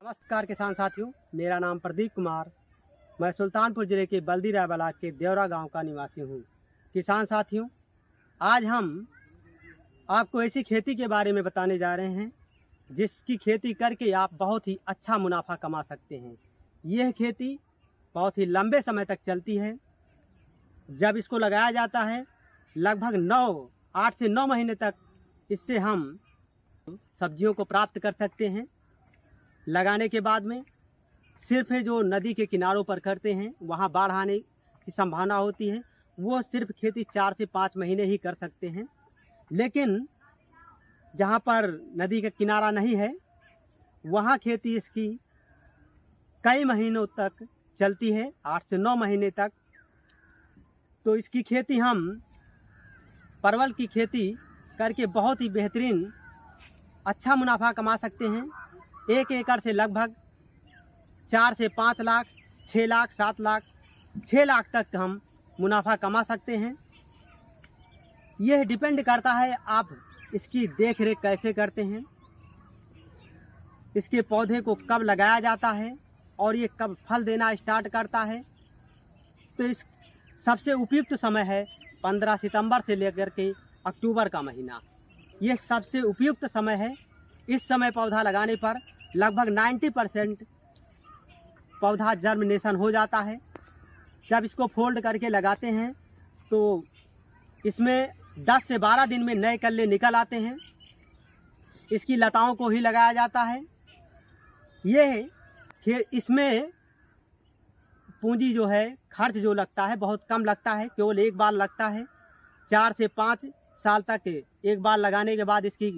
नमस्कार किसान साथियों, मेरा नाम प्रदीप कुमार। मैं सुल्तानपुर जिले के बल्दीराय ब्लॉक के देवरा गांव का निवासी हूं। किसान साथियों, आज हम आपको ऐसी खेती के बारे में बताने जा रहे हैं जिसकी खेती करके आप बहुत ही अच्छा मुनाफा कमा सकते हैं। यह खेती बहुत ही लंबे समय तक चलती है। जब इसको लगाया जाता है लगभग 8 से 9 महीने तक इससे हम सब्जियों को प्राप्त कर सकते हैं। लगाने के बाद में सिर्फ जो नदी के किनारों पर करते हैं वहाँ बाढ़ आने की संभावना होती है, वो सिर्फ खेती 4 से 5 महीने ही कर सकते हैं। लेकिन जहाँ पर नदी का किनारा नहीं है वहाँ खेती इसकी कई महीनों तक चलती है, 8 से 9 महीने तक। तो इसकी खेती हम परवल की खेती करके बहुत ही बेहतरीन अच्छा मुनाफा कमा सकते हैं। 1 एकड़ से लगभग 4 से 5 लाख, 6 लाख, 7 लाख, 6 लाख तक हम मुनाफा कमा सकते हैं। यह डिपेंड करता है आप इसकी देख रेख कैसे करते हैं, इसके पौधे को कब लगाया जाता है और ये कब फल देना स्टार्ट करता है। तो इस सबसे उपयुक्त समय है 15 सितंबर से लेकर के अक्टूबर का महीना। ये सबसे उपयुक्त समय है। इस समय पौधा लगाने पर लगभग 90% पौधा जर्मिनेशन हो जाता है। जब इसको फोल्ड करके लगाते हैं तो इसमें 10 से 12 दिन में नए कल्ले निकल आते हैं। इसकी लताओं को ही लगाया जाता है। इसमें पूंजी जो है, खर्च जो लगता है बहुत कम लगता है, केवल एक बार लगता है। 4 से 5 साल तक एक बार लगाने के बाद इसकी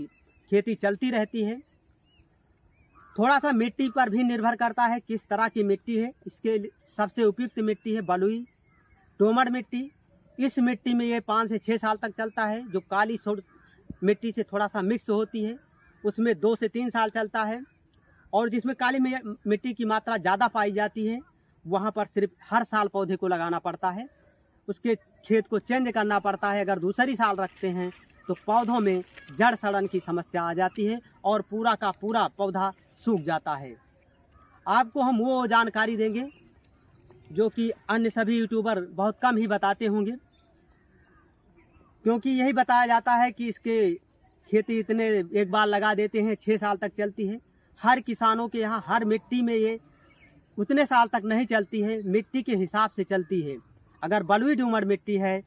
खेती चलती रहती है। थोड़ा सा मिट्टी पर भी निर्भर करता है किस तरह की मिट्टी है। इसके सबसे उपयुक्त मिट्टी है बलुई दोमट मिट्टी। इस मिट्टी में ये 5 से 6 साल तक चलता है। जो काली सोड मिट्टी से थोड़ा सा मिक्स होती है उसमें 2 से 3 साल चलता है। और जिसमें काली मिट्टी की मात्रा ज़्यादा पाई जाती है वहाँ पर सिर्फ हर साल पौधे को लगाना पड़ता है, उसके खेत को चेंज करना पड़ता है। अगर दूसरी साल रखते हैं तो पौधों में जड़ सड़न की समस्या आ जाती है और पूरा का पूरा पौधा सूख जाता है। आपको हम वो जानकारी देंगे जो कि अन्य सभी यूट्यूबर बहुत कम ही बताते होंगे, क्योंकि यही बताया जाता है कि इसके खेती इतने एक बार लगा देते हैं, 6 साल तक चलती है। हर किसानों के यहाँ हर मिट्टी में ये उतने साल तक नहीं चलती है, मिट्टी के हिसाब से चलती है। अगर बलुई दोमट मिट्टी है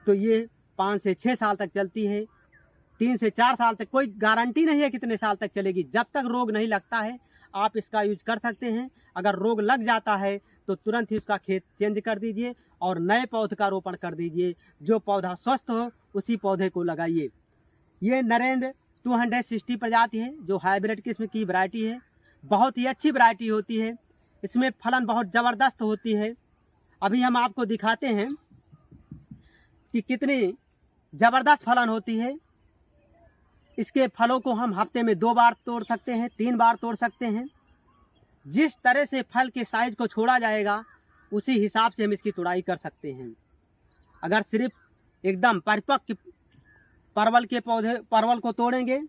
तो ये 5 से 6 साल तक चलती है। 3 से 4 साल तक कोई गारंटी नहीं है कितने साल तक चलेगी। जब तक रोग नहीं लगता है आप इसका यूज कर सकते हैं। अगर रोग लग जाता है तो तुरंत ही उसका खेत चेंज कर दीजिए और नए पौधे का रोपण कर दीजिए। जो पौधा स्वस्थ हो उसी पौधे को लगाइए। ये नरेंद्र 260 प्रजाति है जो हाइब्रिड किस्म की वैरायटी है। बहुत ही अच्छी वैरायटी होती है। इसमें फलन बहुत ज़बरदस्त होती है। अभी हम आपको दिखाते हैं कि कितनी ज़बरदस्त फलन होती है। इसके फलों को हम हफ्ते में 2 बार तोड़ सकते हैं, 3 बार तोड़ सकते हैं। जिस तरह से फल के साइज को छोड़ा जाएगा उसी हिसाब से हम इसकी तुड़ाई कर सकते हैं। अगर सिर्फ एकदम परिपक्व परवल को तोड़ेंगे,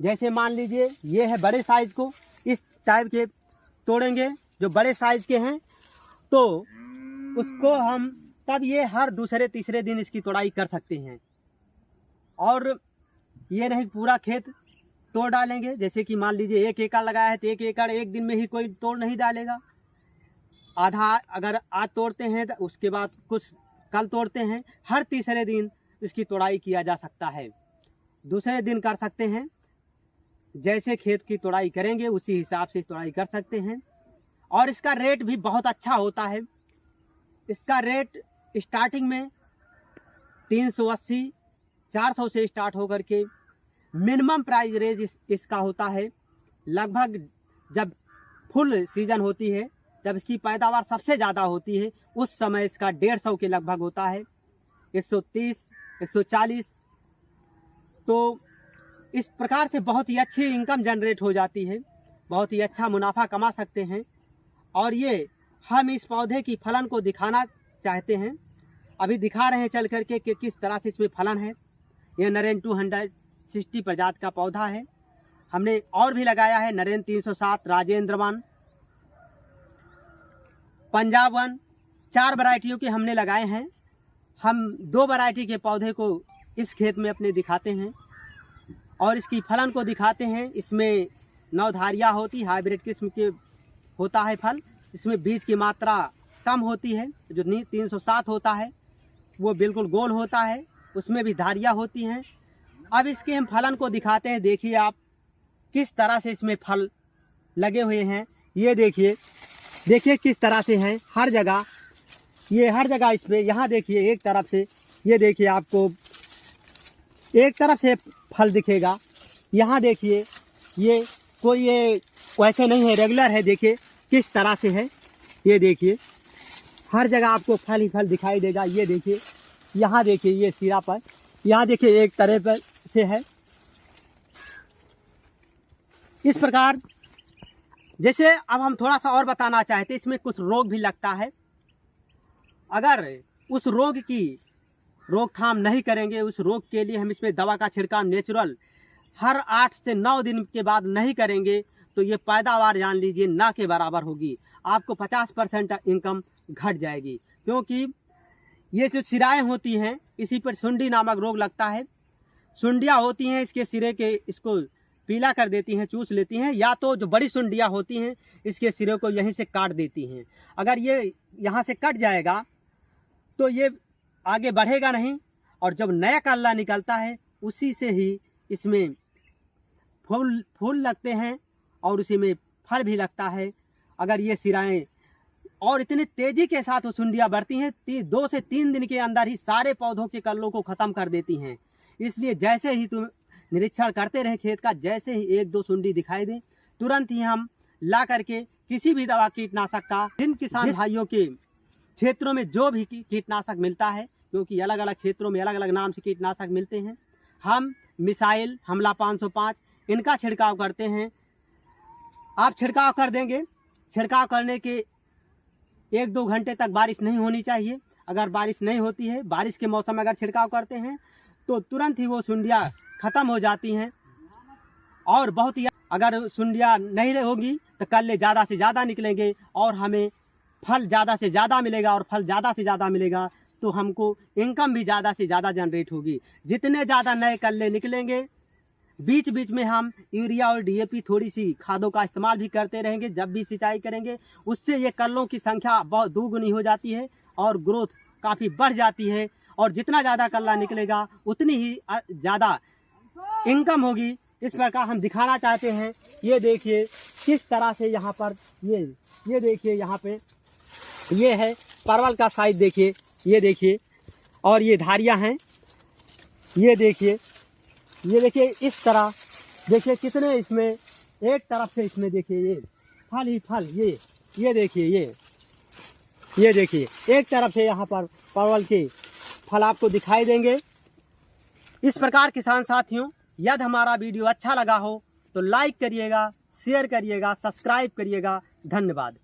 जैसे मान लीजिए ये है बड़े साइज को, इस टाइप के तोड़ेंगे जो बड़े साइज के हैं तो उसको हम तब ये हर दूसरे तीसरे दिन इसकी तुड़ाई कर सकते हैं। और ये नहीं पूरा खेत तोड़ डालेंगे। जैसे कि मान लीजिए 1 एकड़ लगाया है तो 1 एकड़ एक दिन में ही कोई तोड़ नहीं डालेगा। आधा अगर आज तोड़ते हैं तो उसके बाद कुछ कल तोड़ते हैं। हर तीसरे दिन इसकी तुड़ाई किया जा सकता है। दूसरे दिन कर सकते हैं। जैसे खेत की तुड़ाई करेंगे उसी हिसाब से तुड़ाई कर सकते हैं। और इसका रेट भी बहुत अच्छा होता है। इसका रेट स्टार्टिंग में 380, 400 से स्टार्ट होकर के मिनिमम प्राइस रेंज इसका होता है। लगभग जब फुल सीजन होती है, जब इसकी पैदावार सबसे ज़्यादा होती है, उस समय इसका 150 के लगभग होता है, 130, 140। तो इस प्रकार से बहुत ही अच्छी इनकम जनरेट हो जाती है, बहुत ही अच्छा मुनाफा कमा सकते हैं। और ये हम इस पौधे की फलन को दिखाना चाहते हैं। अभी दिखा रहे हैं चल करके कि किस तरह से इसमें फलन है। यह नरेंद्र 260 प्रजाति का पौधा है। हमने और भी लगाया है नरेंद्र 307, राजेंद्र वन, पंजाब वन, 4 वैरायटियों के हमने लगाए हैं। हम 2 वैरायटी के पौधे को इस खेत में अपने दिखाते हैं और इसकी फलन को दिखाते हैं। इसमें 9 धारियाँ होती, हाइब्रिड किस्म के होता है फल। इसमें बीज की मात्रा कम होती है। जो 307 होता है वो बिल्कुल गोल होता है, उसमें भी धारियाँ होती हैं। अब इसके हम फलन को दिखाते हैं। देखिए आप किस तरह से इसमें फल लगे हुए हैं। ये देखिए किस तरह से हैं हर जगह, ये हर जगह इस पर। यहाँ देखिए एक तरफ से, ये देखिए आपको एक तरफ से फल दिखेगा। यहाँ देखिए ये कोई ये वैसे नहीं है, रेगुलर है। देखिए किस तरह से है, ये देखिए हर जगह आपको फल ही फल दिखाई देगा। ये देखिए यहाँ देखिए ये सिरा पर, यहाँ देखिए एक तरह पर से है। इस प्रकार जैसे अब हम थोड़ा सा और बताना चाहते हैं, इसमें कुछ रोग भी लगता है। अगर उस रोग की रोकथाम नहीं करेंगे, उस रोग के लिए हम इसमें दवा का छिड़काव नेचुरल हर 8 से 9 दिन के बाद नहीं करेंगे तो ये पैदावार जान लीजिए ना के बराबर होगी। आपको 50% इनकम घट जाएगी, क्योंकि ये जो सिराएँ होती हैं इसी पर सुंडी नामक रोग लगता है। सुंडियाँ होती हैं इसके सिरे के, इसको पीला कर देती हैं, चूस लेती हैं, या तो जो बड़ी सुंडियाँ होती हैं इसके सिरे को यहीं से काट देती हैं। अगर ये यहाँ से कट जाएगा तो ये आगे बढ़ेगा नहीं, और जब नया कल्ला निकलता है उसी से ही इसमें फूल लगते हैं और उसी में फल भी लगता है। अगर ये सिराएँ और इतनी तेज़ी के साथ वो सुंडियाँ बढ़ती हैं, 2 से 3 दिन के अंदर ही सारे पौधों के कल्लों को ख़त्म कर देती हैं। इसलिए जैसे ही तुम निरीक्षण करते रहें खेत का, जैसे ही 1-2 सुंडी दिखाई दे तुरंत ही हम ला करके किसी भी दवा कीटनाशक का, जिन किसान भाइयों के क्षेत्रों में जो भी कीटनाशक मिलता है, क्योंकि अलग अलग क्षेत्रों में अलग अलग नाम से कीटनाशक मिलते हैं, हम मिसाइल, हमला 505 इनका छिड़काव करते हैं। आप छिड़काव कर देंगे, छिड़काव करने के 1-2 घंटे तक बारिश नहीं होनी चाहिए। अगर बारिश नहीं होती है, बारिश के मौसम में अगर छिड़काव करते हैं तो तुरंत ही वो सुंडियाँ ख़त्म हो जाती हैं। और बहुत ही अगर सुंडियाँ नहीं होगी तो कल्ले ज़्यादा से ज़्यादा निकलेंगे और हमें फल ज़्यादा से ज़्यादा मिलेगा, और फल ज़्यादा से ज़्यादा मिलेगा तो हमको इनकम भी ज़्यादा से ज़्यादा जनरेट होगी। जितने ज़्यादा नए कल्ले निकलेंगे, बीच बीच में हम यूरिया और डीएपी थोड़ी सी खादों का इस्तेमाल भी करते रहेंगे। जब भी सिंचाई करेंगे उससे ये कल्लों की संख्या बहुत दोगुनी हो जाती है और ग्रोथ काफ़ी बढ़ जाती है। और जितना ज़्यादा कल्ला निकलेगा उतनी ही ज़्यादा इनकम होगी। इस प्रकार हम दिखाना चाहते हैं। ये देखिए किस तरह से यहाँ पर ये देखिए यहाँ पे ये है परवल का साइज, देखिए ये देखिए, और ये धारियाँ हैं। ये देखिए इस तरह देखिए कितने इसमें एक तरफ से इसमें देखिए ये फल ही फल, ये देखिए ये देखिए एक तरफ से यहाँ पर परवल के फल आपको दिखाई देंगे। इस प्रकार किसान साथियों, यदि हमारा वीडियो अच्छा लगा हो तो लाइक करिएगा, शेयर करिएगा, सब्सक्राइब करिएगा। धन्यवाद।